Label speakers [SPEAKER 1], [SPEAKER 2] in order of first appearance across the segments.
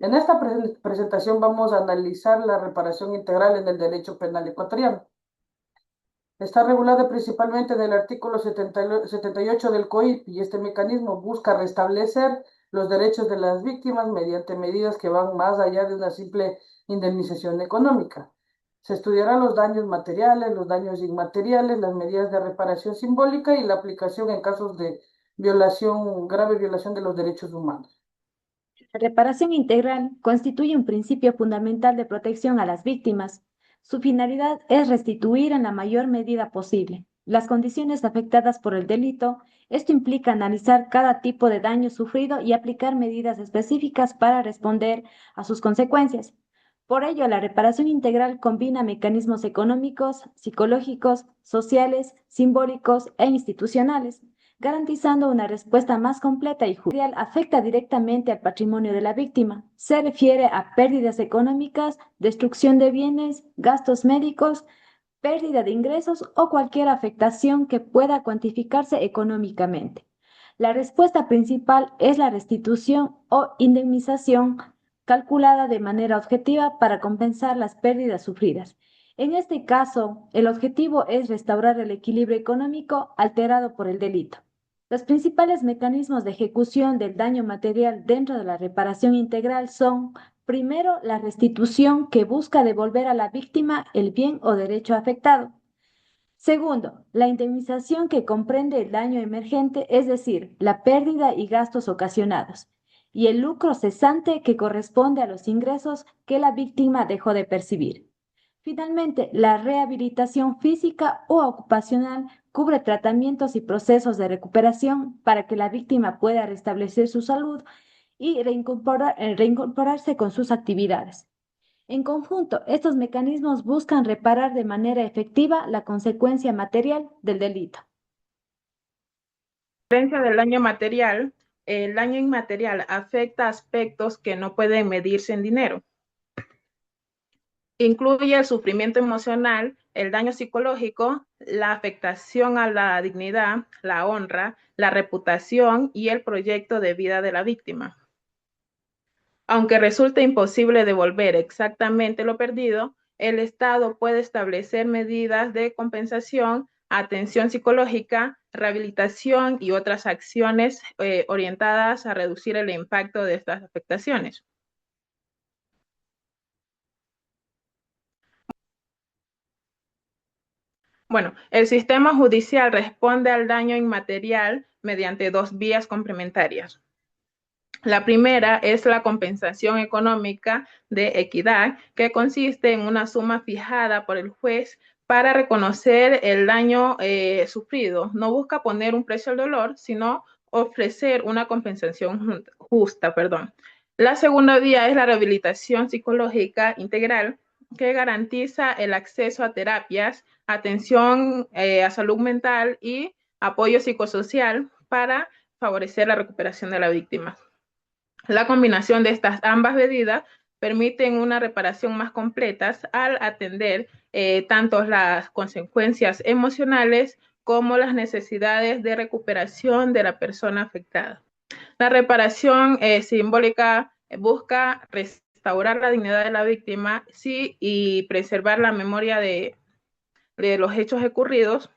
[SPEAKER 1] En esta presentación vamos a analizar la reparación integral en el derecho penal ecuatoriano. Está regulada principalmente en el artículo 78 del COIP y este mecanismo busca restablecer los derechos de las víctimas mediante medidas que van más allá de una simple indemnización económica. Se estudiarán los daños materiales, los daños inmateriales, las medidas de reparación simbólica y la aplicación en casos de violación, grave violación de los derechos humanos.
[SPEAKER 2] La reparación integral constituye un principio fundamental de protección a las víctimas. Su finalidad es restituir en la mayor medida posible las condiciones afectadas por el delito. Esto implica analizar cada tipo de daño sufrido y aplicar medidas específicas para responder a sus consecuencias. Por ello, la reparación integral combina mecanismos económicos, psicológicos, sociales, simbólicos e institucionales, garantizando una respuesta más completa y judicial. Afecta directamente al patrimonio de la víctima. Se refiere a pérdidas económicas, destrucción de bienes, gastos médicos, pérdida de ingresos o cualquier afectación que pueda cuantificarse económicamente. La respuesta principal es la restitución o indemnización calculada de manera objetiva para compensar las pérdidas sufridas. En este caso, el objetivo es restaurar el equilibrio económico alterado por el delito. Los principales mecanismos de ejecución del daño material dentro de la reparación integral son, primero, la restitución que busca devolver a la víctima el bien o derecho afectado. Segundo, la indemnización que comprende el daño emergente, es decir, la pérdida y gastos ocasionados, y el lucro cesante que corresponde a los ingresos que la víctima dejó de percibir. Finalmente, la rehabilitación física o ocupacional cubre tratamientos y procesos de recuperación para que la víctima pueda restablecer su salud y reincorporarse con sus actividades. En conjunto, estos mecanismos buscan reparar de manera efectiva la consecuencia material del delito.
[SPEAKER 3] A diferencia del daño material, el daño inmaterial afecta aspectos que no pueden medirse en dinero. Incluye el sufrimiento emocional, el daño psicológico, la afectación a la dignidad, la honra, la reputación y el proyecto de vida de la víctima. Aunque resulte imposible devolver exactamente lo perdido, el Estado puede establecer medidas de compensación, atención psicológica, rehabilitación y otras acciones orientadas a reducir el impacto de estas afectaciones. Bueno, el sistema judicial responde al daño inmaterial mediante dos vías complementarias. La primera es la compensación económica de equidad, que consiste en una suma fijada por el juez para reconocer el daño sufrido. No busca poner un precio al dolor, sino ofrecer una compensación justa. La segunda vía es la rehabilitación psicológica integral, que garantiza el acceso a terapias, atención a salud mental y apoyo psicosocial para favorecer la recuperación de la víctima. La combinación de estas ambas medidas permiten una reparación más completa al atender tanto las consecuencias emocionales como las necesidades de recuperación de la persona afectada. La reparación simbólica busca restaurar la dignidad de la víctima, sí, y preservar la memoria de los hechos ocurridos.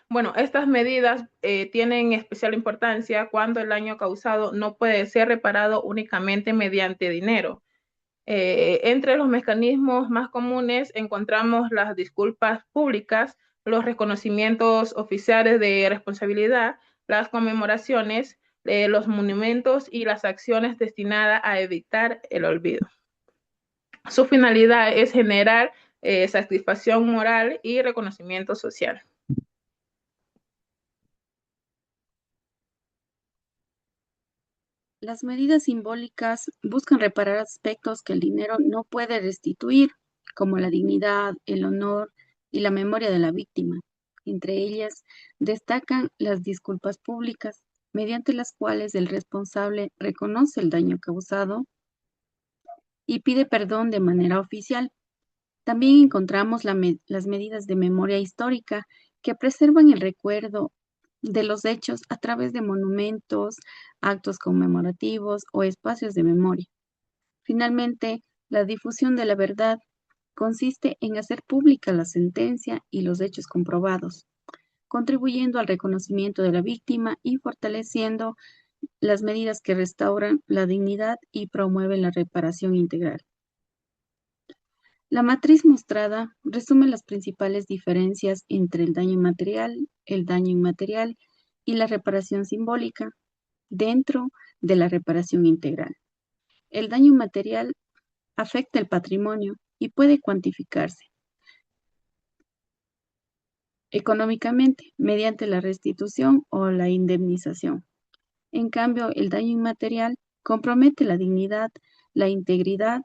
[SPEAKER 3] Bueno, estas medidas tienen especial importancia cuando el daño causado no puede ser reparado únicamente mediante dinero. Entre los mecanismos más comunes encontramos las disculpas públicas, los reconocimientos oficiales de responsabilidad, las conmemoraciones, los monumentos y las acciones destinadas a evitar el olvido. Su finalidad es generar satisfacción moral y reconocimiento social.
[SPEAKER 4] Las medidas simbólicas buscan reparar aspectos que el dinero no puede restituir, como la dignidad, el honor y la memoria de la víctima. Entre ellas destacan las disculpas públicas, mediante las cuales el responsable reconoce el daño causado y pide perdón de manera oficial. También encontramos las medidas de memoria histórica que preservan el recuerdo de los hechos a través de monumentos, actos conmemorativos o espacios de memoria. Finalmente, la difusión de la verdad consiste en hacer pública la sentencia y los hechos comprobados, contribuyendo al reconocimiento de la víctima y fortaleciendo las medidas que restauran la dignidad y promueven la reparación integral. La matriz mostrada resume las principales diferencias entre el daño material, el daño inmaterial y la reparación simbólica dentro de la reparación integral. El daño material afecta el patrimonio y puede cuantificarse económicamente mediante la restitución o la indemnización. En cambio, el daño inmaterial compromete la dignidad, la integridad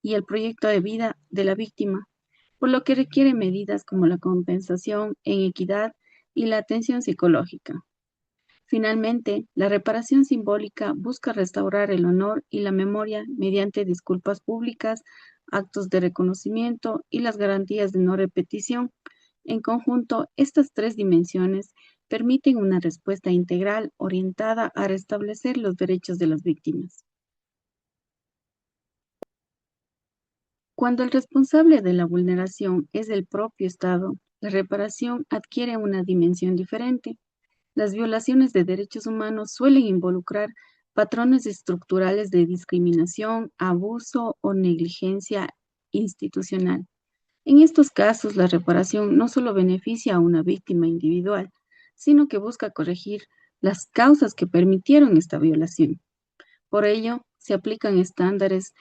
[SPEAKER 4] y el proyecto de vida de la víctima, por lo que requiere medidas como la compensación en equidad y la atención psicológica. Finalmente, la reparación simbólica busca restaurar el honor y la memoria mediante disculpas públicas, actos de reconocimiento y las garantías de no repetición. En conjunto, estas tres dimensiones permiten una respuesta integral orientada a restablecer los derechos de las víctimas. Cuando el responsable de la vulneración es el propio Estado, la reparación adquiere una dimensión diferente. Las violaciones de derechos humanos suelen involucrar patrones estructurales de discriminación, abuso o negligencia institucional. En estos casos, la reparación no solo beneficia a una víctima individual, sino que busca corregir las causas que permitieron esta violación. Por ello, se aplican estándares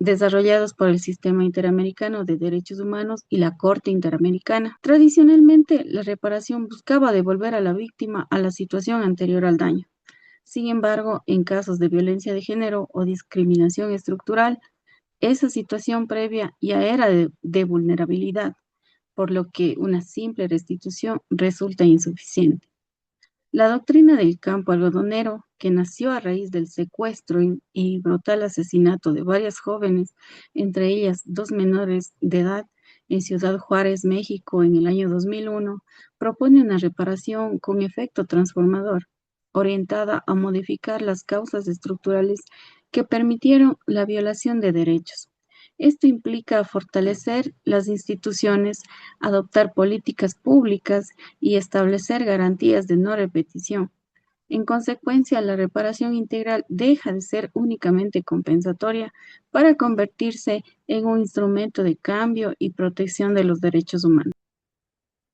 [SPEAKER 4] desarrollados por el Sistema Interamericano de Derechos Humanos y la Corte Interamericana. Tradicionalmente, la reparación buscaba devolver a la víctima a la situación anterior al daño. Sin embargo, en casos de violencia de género o discriminación estructural, esa situación previa ya era de vulnerabilidad, por lo que una simple restitución resulta insuficiente. La doctrina del campo algodonero, que nació a raíz del secuestro y brutal asesinato de varias jóvenes, entre ellas 2 menores de edad, en Ciudad Juárez, México, en el año 2001, propone una reparación con efecto transformador, orientada a modificar las causas estructurales que permitieron la violación de derechos. Esto implica fortalecer las instituciones, adoptar políticas públicas y establecer garantías de no repetición. En consecuencia, la reparación integral deja de ser únicamente compensatoria para convertirse en un instrumento de cambio y protección de los derechos humanos.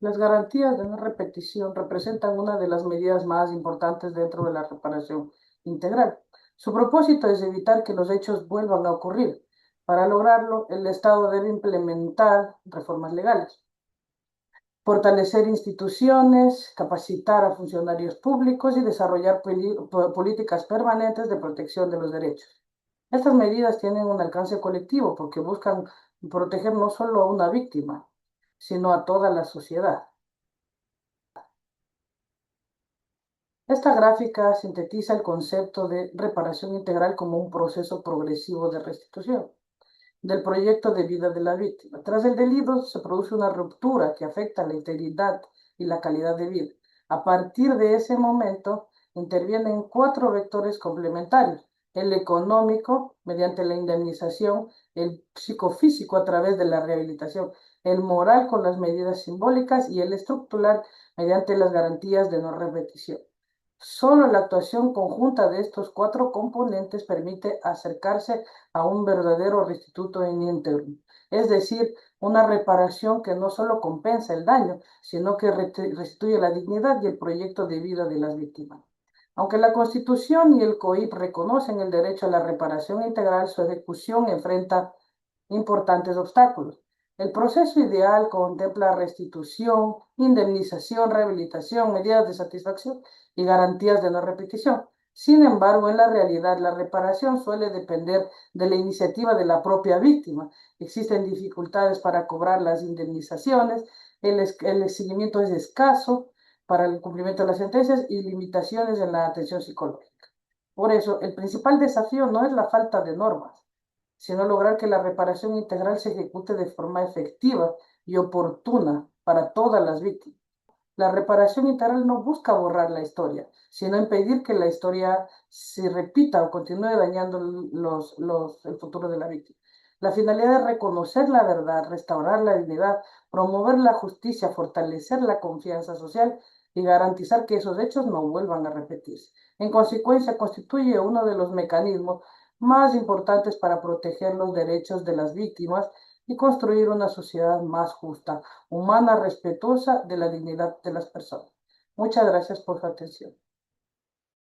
[SPEAKER 1] Las garantías de no repetición representan una de las medidas más importantes dentro de la reparación integral. Su propósito es evitar que los hechos vuelvan a ocurrir. Para lograrlo, el Estado debe implementar reformas legales, fortalecer instituciones, capacitar a funcionarios públicos y desarrollar políticas permanentes de protección de los derechos. Estas medidas tienen un alcance colectivo porque buscan proteger no solo a una víctima, sino a toda la sociedad. Esta gráfica sintetiza el concepto de reparación integral como un proceso progresivo de restitución del proyecto de vida de la víctima. Tras el delito se produce una ruptura que afecta la integridad y la calidad de vida. A partir de ese momento intervienen 4 vectores complementarios: el económico mediante la indemnización, el psicofísico a través de la rehabilitación, el moral con las medidas simbólicas y el estructural mediante las garantías de no repetición. Solo la actuación conjunta de estos 4 componentes permite acercarse a un verdadero restituto in integrum, es decir, una reparación que no solo compensa el daño, sino que restituye la dignidad y el proyecto de vida de las víctimas. Aunque la Constitución y el COIP reconocen el derecho a la reparación integral, su ejecución enfrenta importantes obstáculos. El proceso ideal contempla restitución, indemnización, rehabilitación, medidas de satisfacción y garantías de no repetición. Sin embargo, en la realidad, la reparación suele depender de la iniciativa de la propia víctima. Existen dificultades para cobrar las indemnizaciones, el seguimiento es escaso para el cumplimiento de las sentencias y limitaciones en la atención psicológica. Por eso, el principal desafío no es la falta de normas, sino lograr que la reparación integral se ejecute de forma efectiva y oportuna para todas las víctimas. La reparación integral no busca borrar la historia, sino impedir que la historia se repita o continúe dañando el futuro de la víctima. La finalidad es reconocer la verdad, restaurar la dignidad, promover la justicia, fortalecer la confianza social y garantizar que esos hechos no vuelvan a repetirse. En consecuencia, constituye uno de los mecanismos más importantes para proteger los derechos de las víctimas y construir una sociedad más justa, humana, respetuosa de la dignidad de las personas. Muchas gracias por su atención.